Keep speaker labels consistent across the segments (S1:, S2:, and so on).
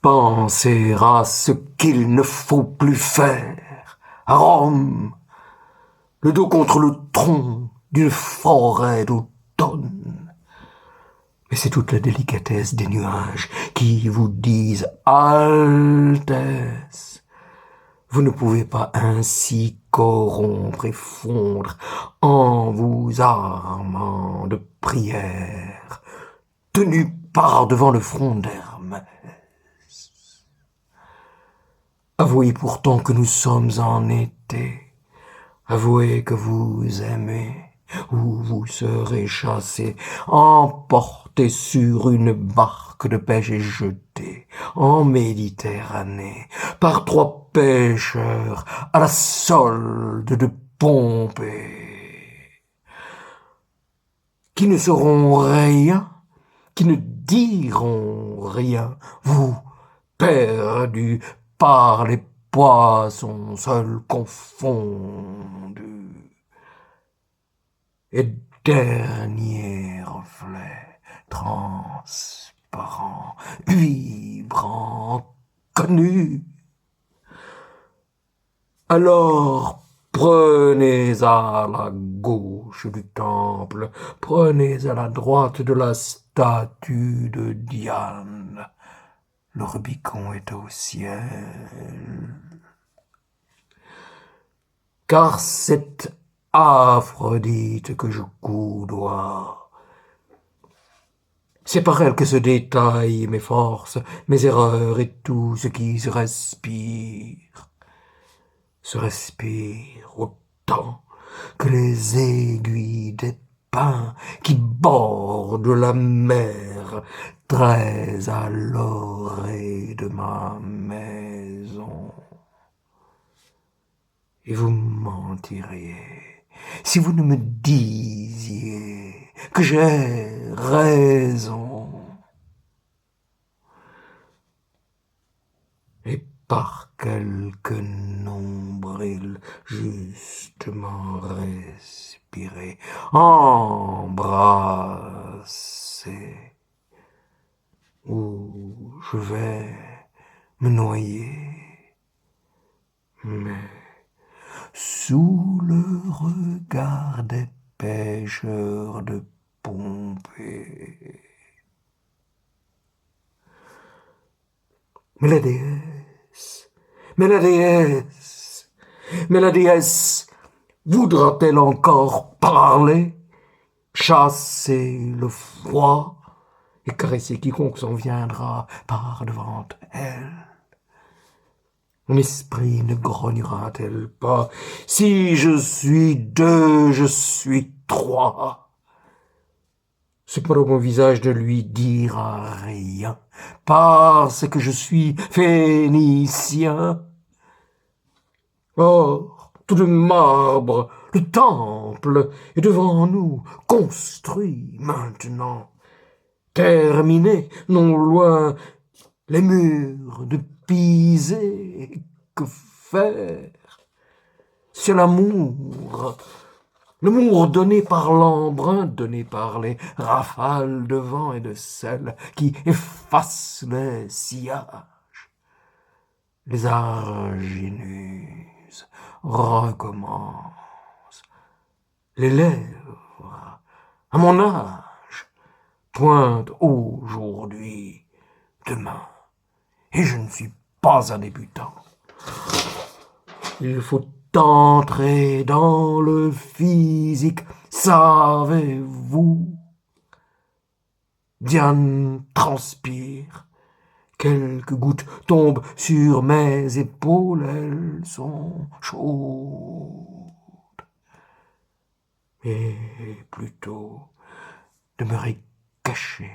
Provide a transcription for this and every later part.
S1: Penser à ce qu'il ne faut plus faire à Rome, le dos contre le tronc d'une forêt d'automne. Mais c'est toute la délicatesse des nuages qui vous disent Altesse. Vous ne pouvez pas ainsi corrompre et fondre en vous armant de prières, tenu par devant le front d'Hermès. Avouez pourtant que nous sommes en été. Avouez que vous aimez, ou vous serez chassé, emporté sur une barque de pêche et jeté en Méditerranée par 3 pêcheurs à la solde de Pompée, qui ne sauront rien, qui ne diront rien, vous, perdus par les poissons seuls confondus. Et dernier reflet transparent, vibrant, connu. Alors prenez à la gauche du temple, prenez à la droite de la statue de Diane. Le Rubicon est au ciel. Car cette Aphrodite que je coudoie, c'est par elle que se détaillent mes forces, mes erreurs et tout ce qui se respire autant que les aiguilles des pins qui bordent la mer très à l'orée de ma maison. Et vous mentiriez si vous ne me disiez que j'ai raison. Et par quelques nombrils justement respirés, embrassés, où je vais me noyer, mais sous le regard des pêcheurs de Pompée. Mais la déesse, mais la déesse, mais la déesse voudra-t-elle encore parler, chasser le froid et caresser quiconque s'en viendra par devant elle? Mon esprit ne grognera-t-elle pas? Si je suis 2, je suis 3. Cependant mon visage ne lui dira rien, parce que je suis phénicien. Or, tout de marbre, le temple est devant nous, construit maintenant, terminé, non loin les murs de Pysée. Que faire? C'est l'amour donné par l'embrun, donné par les rafales de vent et de sel qui effacent les sillages. Les argineuses recommencent. Les lèvres, à mon âge, pointent aujourd'hui, demain, et je ne suis pas un débutant. Il faut entrer dans le physique, savez-vous? Diane transpire, quelques gouttes tombent sur mes épaules, elles sont chaudes. Et plutôt demeurer caché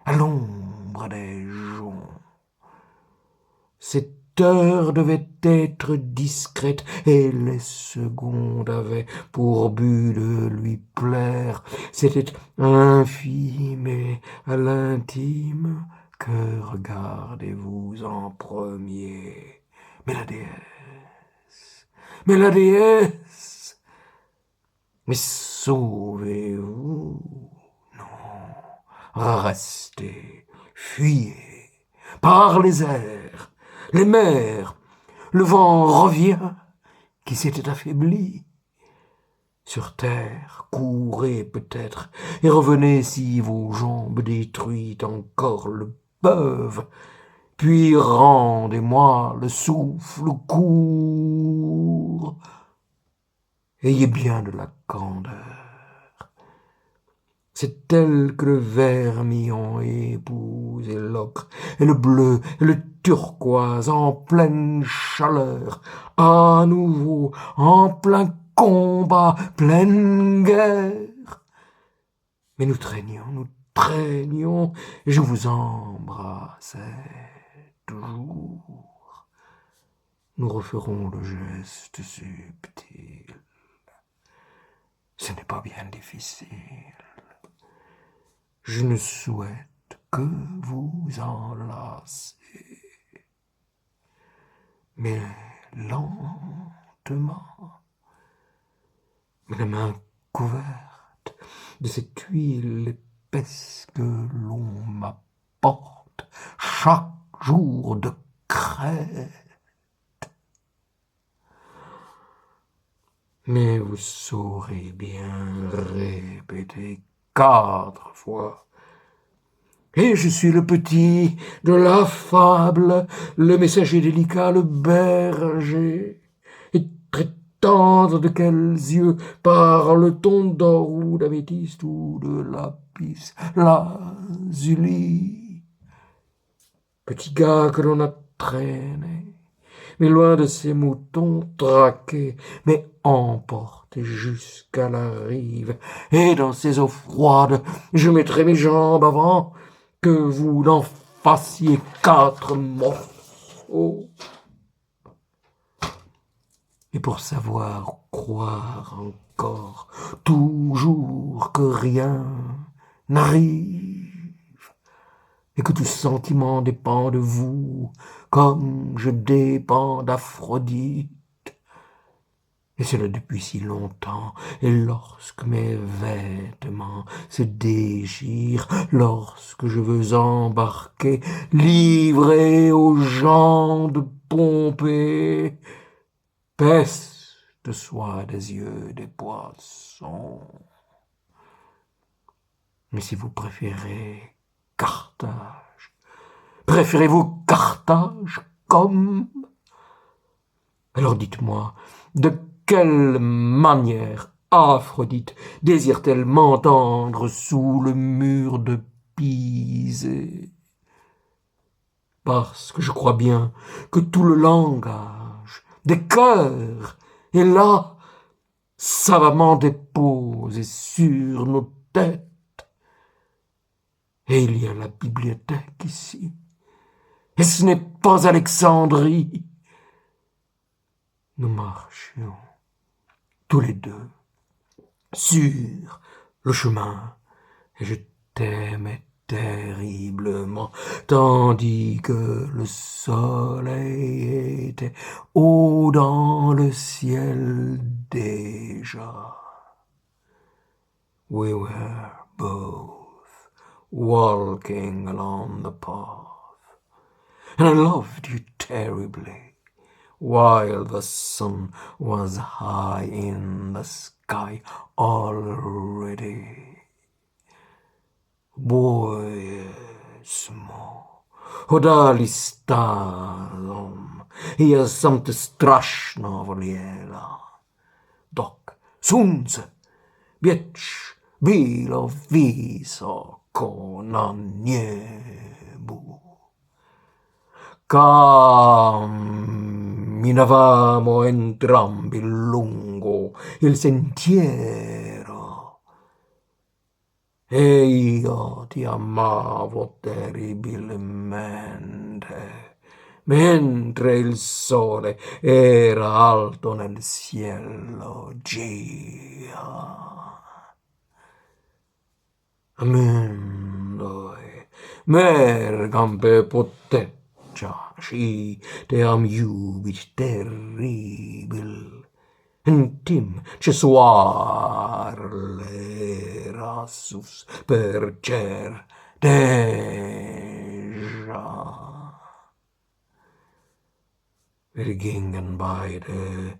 S1: à l'ombre des joncs. Cette heure devait être discrète, et les secondes avaient pour but de lui plaire. C'était infime, et à l'intime, que regardez-vous en premier? Mais la déesse, mais la déesse, mais sauvez-vous, non, restez, fuyez. par les airs, les mers, le vent revient qui s'était affaibli. Sur terre, courez peut-être, et revenez si vos jambes détruites encore le peuvent, puis rendez-moi le souffle court. Ayez bien de la candeur. C'est tel que le vermillon épouse et l'ocre, et le bleu, et le turquoise en pleine chaleur, à nouveau, en plein combat, pleine guerre. Mais nous traînions, et je vous embrassais toujours. Nous referons le geste subtil. Ce n'est pas bien difficile. Je ne souhaite que vous enlacer, mais lentement, les mains couvertes de cette huile épaisse que l'on m'apporte chaque jour de crête. Mais vous saurez bien répéter 4 fois. Et je suis le petit de la fable, le messager délicat, le berger. Et très tendre de quels yeux parle-t-on d'or ou d'améthyste ou de lapis lazuli? Petit gars que l'on a traîné, mais loin de ces moutons traqués, mais emporté jusqu'à la rive. Et dans ces eaux froides, je mettrai mes jambes avant que vous n'en fassiez 4 morceaux. Et pour savoir croire encore, toujours que rien n'arrive, et que tout sentiment dépend de vous, comme je dépends d'Aphrodite. Et cela depuis si longtemps, et lorsque mes vêtements se déchirent, lorsque je veux embarquer, livré aux gens de Pompée, peste soit des yeux des poissons. Mais si vous préférez Carthage, préférez-vous Carthage comme? Alors dites-moi, de quelle manière Aphrodite désire-t-elle m'entendre sous le mur de Pise? Parce que je crois bien que tout le langage des cœurs est là, savamment déposé sur nos têtes. Et il y a la bibliothèque ici. Et ce n'est pas Alexandrie. Nous marchions tous les deux sur le chemin, et je t'aimais terriblement, tandis que le soleil était haut dans le ciel déjà. We were both walking along the path, and I loved you terribly, while the sun was high in the sky already. Boismo, hodali stalom, ja sam te strašno voljela, dok sunce već bilo visoko na nebu. Camminavamo entrambi lungo il sentiero, e io ti amavo terribilmente, mentre il sole era alto nel cielo già. Amândoi mergam pe potecea și te-am iubit teribil, în timp ce soarele era sus per cer deja. Wir gingen beide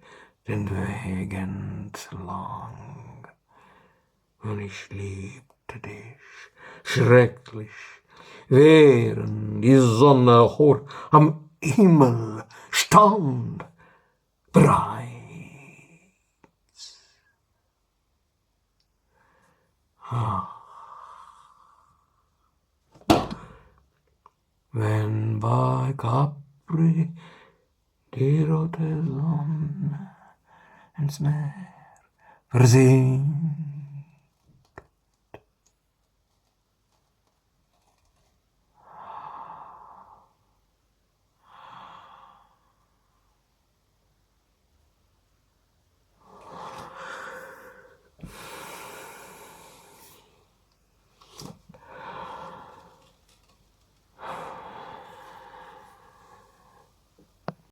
S1: den Weg entlang. Und ich liebte dich schrecklich, während die Sonne hoch am Himmel stand, bereits. Wenn bei Capri die rote Sonne ins Meer versinkt,